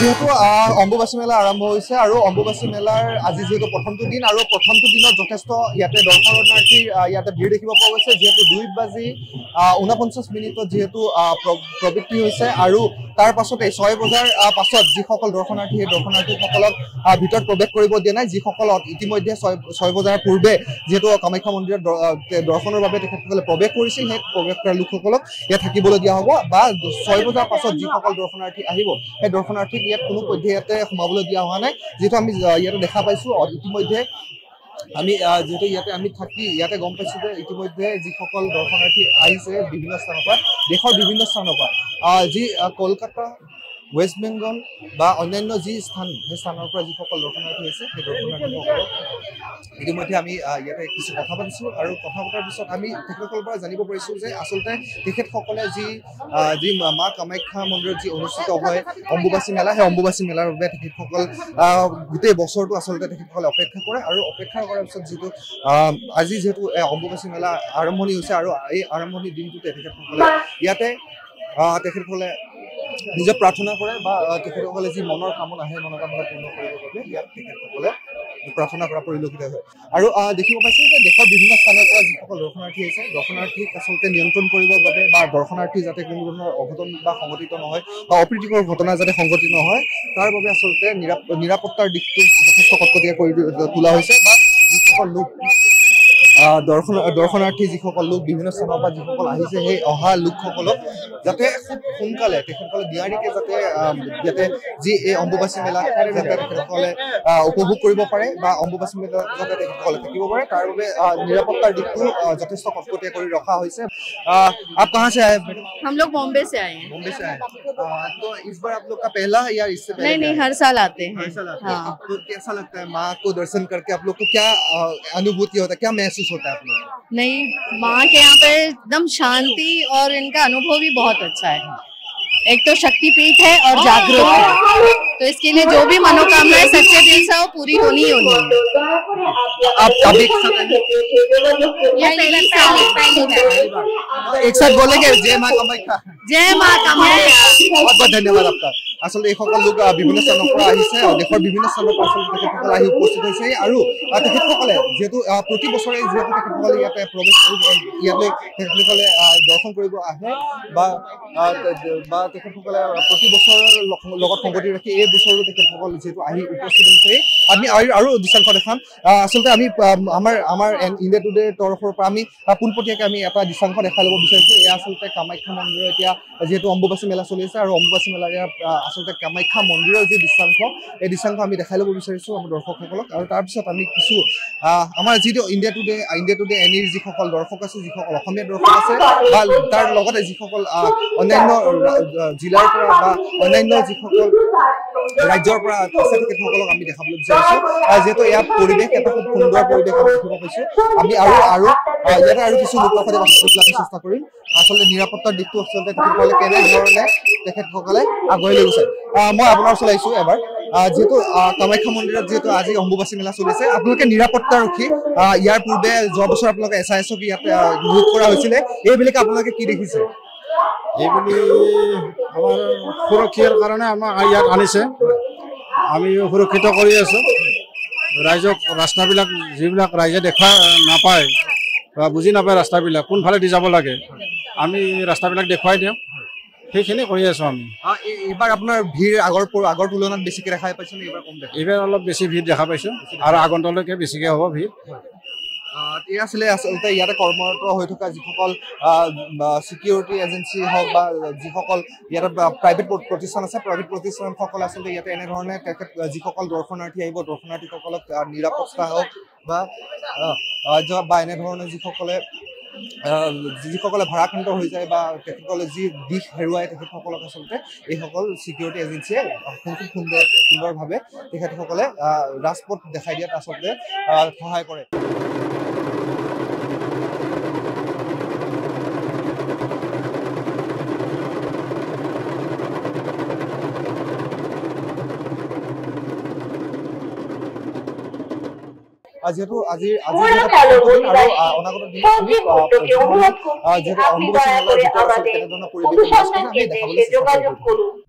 যেহেতু অম্বুবাচী মেলা আৰম্ভ হৈছে আৰু অম্বুবাচী মেলাৰ আজি যেহেতু প্ৰথমটো দিন আৰু প্ৰথমটো দিনত যথেষ্ট ইয়াতে দৰ্শনাৰ্থী ইয়াতে ভিৰ দেখিব পোৱা গৈছে যিহেতু 2:49 যেহেতু প্ৰবৃত্তি হৈছে আৰু তাৰ পাছতে 6 বজাৰ পাছত যিসকল দৰ্শনাৰ্থী সেই দৰ্শনাৰ্থীসকলক ভিতৰত প্ৰৱেশ কৰিব দিয়া নাই যিসকল ইতিমধ্যে 6 বজাৰ পূৰ্বে যেহেতু কামাখ্যা মন্দিৰত দৰ্শনৰ বাবে তেখেতসকলে প্ৰৱেশ কৰিছিল সেই প্ৰৱেশ কৰা লোকসকলক ইয়াত থাকিবলৈ দিয়া হ'ব বা 6 বজাৰ পাছত যিসকল দৰ্শনাৰ্থী আহিব সেই দৰ্শনাৰ্থীক ইয়াত কোনো পধ্যে ইয়াতে সোমাবলৈ দিয়া হোৱা নাই যিহেতু আমি ইয়াতে দেখা পাইছোঁ ইতিমধ্যে আমি যেহেতু ইয়াতে আমি থাকি ইয়াতে গম পাইছোঁ যে ইতিমধ্যে যিসকল দৰ্শনাৰ্থী আহিছে বিভিন্ন স্থানৰ পৰা দেশৰ বিভিন্ন স্থানৰ পৰা যি কলকাতা ৱেষ্ট বেংগল বা অন্যান্য যি স্থান সেই স্থানৰ পৰা যিসকল দৰ্শনাৰ্থী হৈছে সেই দৰ্শনাৰ্থীসকলক ইতিমধ্যে আমি ইয়াতে কিছু কথা পাতিছোঁ আৰু কথা পতাৰ পিছত আমি তেখেতসকলৰ পৰা জানিব পাৰিছোঁ যে আচলতে তেখেতসকলে যি মা কামাখ্যা মন্দিৰত যি অনুষ্ঠিত হয় অম্বুবাচী মেলা সেই অম্বুবাচী মেলাৰ বাবে তেখেতসকল গোটেই বছৰটো আচলতে তেখেতসকলে অপেক্ষা কৰে আৰু অপেক্ষা কৰাৰ পিছত যিটো আজি যিহেতু অম্বুবাচী মেলা আৰম্ভণি হৈছে আৰু এই আৰম্ভণিৰ দিনটোতে তেখেতসকলে ইয়াতে তেখেতসকলে নিজে প্ৰাৰ্থনা কৰে বা তেখেতসকলে যি মনৰ কামনা সেই মনৰ কামনা পূৰ্ণ কৰিবৰ বাবে ইয়াত তেখেতসকলে প্ৰাৰ্থনা কৰা পৰিলক্ষিত হয় আৰু দেখিব পাইছে যে দেশৰ বিভিন্ন স্থানৰ পৰা যিসকল দৰ্শনাৰ্থী আহিছে দৰ্শনাৰ্থীক আচলতে নিয়ন্ত্ৰণ কৰিবৰ বাবে বা দৰ্শনাৰ্থী যাতে কোনো ধৰণৰ অঘটন বা সংঘটিত নহয় বা অপ্ৰীতিকৰ ঘটনা যাতে সংঘটিত নহয় তাৰ বাবে আচলতে নিৰাপত্তাৰ দিশটো যথেষ্ট কটকটীয়া কৰি তোলা হৈছে বা যিসকল লোক দৰ্শনাৰ্থী যিসকল লোক বিভিন্ন স্থানৰ পৰা যিসকল আহিছে সেই অহা লোকসকলক যাতে খুব সোনকালে তেখেতসকলে নিয়াৰিকে যাতে যি এই অম্বুবাচী মেলা যাতে তেখেতসকলে উপভোগ কৰিব পাৰে বা অম্বুবাচী মেলাত যাতে তেখেতসকলে থাকিব পাৰে তাৰ বাবে নিৰাপত্তাৰ দিশটো যথেষ্ট কটকটীয়া কৰি ৰখা হৈছে आप कहाँ से आए हम लोग बॉम्बे से आए हैं बॉम्बे से आए तो इस बार आप लोग का पहला या इससे पहले नहीं हर साल आते हैं हर साल आते हैं तो कैसा लगता है माँ को दर्शन करके आप लोग को क्या अनुभूति होता है क्या महसूस होता है आप लोग नहीं माँ के यहाँ पे एकदम शांति और इनका अनुभव भी बहुत अच्छा है एक तो शक्तिपीठ है और जागरूक है तो इसके लिए जो भी मनोकामनाएं सच्चे दिल से वो पूरी होनी ही होनी है आप अभी एक साथ बोलेंगे जय माँ कामाख्या जय माँ कामाख्या बहुत बहुत धन्यवाद आपका আচলতে এইসকল লোক বিভিন্ন স্থানৰ পৰা আহিছে দেশৰ বিভিন্ন স্থানৰ পৰা আচলতে তেখেতসকল আহি উপস্থিত হৈছে আৰু তেখেতসকলে যিহেতু প্ৰতি বছৰে যিহেতু তেখেতসকলে ইয়াতে প্ৰৱেশ ইয়ালৈ তেখেতসকলে দৰ্শন কৰিব আহে বা তেখেতসকলে প্ৰতি বছৰৰ লগত সংগতি ৰাখি এই বছৰো তেখেতসকল যিহেতু আহি উপস্থিত হৈছে আমি আৰু দৃশ্যাংশ দেখাম আচলতে আমি আমাৰ ইণ্ডিয়া টুডেৰ তৰফৰ পৰা আমি পোনপটীয়াকৈ আমি এটা দৃশ্যাংশ দেখাই ল'ব বিচাৰিছোঁ এয়া আচলতে কামাখ্যা মন্দিৰৰ এতিয়া যিহেতু অম্বুবাচী মেলা চলি আছে আৰু অম্বুবাচী মেলাৰ আচলতে কামাখ্যা মন্দিৰৰ যি দৃশ্যাংশ এই দৃশ্যাংশ আমি দেখাই ল'ব বিচাৰিছোঁ আমাৰ দৰ্শকসকলক আৰু তাৰপিছত আমি কিছু আমাৰ যিটো ইণ্ডিয়া টুডে এনিৰ যিসকল দৰ্শক আছে যিসকল অসমীয়া দৰ্শক আছে বা তাৰ লগতে যিসকল অন্যান্য জিলাৰ পৰা বা অন্যান্য যিসকল ৰাজ্যৰ পৰা আছে তেখেতসকলক আমি দেখাবলৈ বিচাৰিছোঁ যিহেতু ইয়াত পৰিৱেশ এটা খুব সুন্দৰ পৰিৱেশ আমি দেখিব পাইছোঁ আমি ইয়াতে আৰু কিছু লোকৰ সৈতে কথা পাতিবলৈ চেষ্টা কৰিম আচলতে নিৰাপত্তাৰ দিশটো আচলতে তেখেতসকলে কেনেধৰণে তেখেতসকলে আগুৱাই লৈ গৈছে মই আপোনাৰ ওচৰলৈ আহিছোঁ এবাৰ যেহেতু কামাখ্যা মন্দিৰত যেহেতু আজি অম্বুবাচী মেলা চলিছে আপোনালোকে নিৰাপত্তাৰক্ষী ইয়াৰ পূৰ্বে যোৱা বছৰ আপোনালোকে SISক ইয়াত নিয়োগ কৰা হৈছিলে এইবিলাকে আপোনালোকে কি দেখিছে এইবুলি আমাৰ সুৰক্ষাৰ কাৰণে আমাক ইয়াত আনিছে আমি সুৰক্ষিত কৰি আছোঁ ৰাইজক ৰাস্তাবিলাক যিবিলাক ৰাইজে দেখা নাপায় বা বুজি নাপায় ৰাস্তাবিলাক কোনফালেদি যাব লাগে আমি ৰাস্তাবিলাক দেখুৱাই দিওঁ সেইখিনি কৰি আছোঁ আমি এইবাৰ আপোনাৰ ভিৰ আগৰ তুলনাত বেছিকৈ দেখা পাইছোঁ এইবাৰ কম দেখা এইবাৰ অলপ বেছি ভিৰ দেখা পাইছোঁ আৰু আগন্তলৈকে বেছিকৈ হ'ব ভিৰ এই আছিলে আচলতে ইয়াতে কৰ্মৰত হৈ থকা যিসকল চিকিউৰিটি এজেঞ্চি হওক বা যিসকল ইয়াতে প্ৰাইভেট প্ৰতিষ্ঠান আছে প্ৰাইভেট প্ৰতিষ্ঠানসকলে আচলতে ইয়াতে এনেধৰণে যিসকল দৰ্শনাৰ্থী আহিব দৰ্শনাৰ্থীসকলক নিৰাপত্তা হওক বা এনেধৰণে যিসকলে ভাৰাক্ৰান্ত হৈ যায় বা তেখেতসকলে যি দিশ হেৰুৱাই তেখেতসকলক আচলতে এইসকল চিকিউৰিটি এজেঞ্চিয়ে খুব সুন্দৰভাৱে তেখেতসকলে ৰাজপথ দেখাই দিয়াত আচলতে সহায় কৰে যিহেতু আজি অনাগত দিনত যিহেতু অম্বুবাচী মেলাৰ ভিতৰত কেনেধৰণৰ পৰিৱেশ আমি দেখাবলৈ চেষ্টা কৰিম।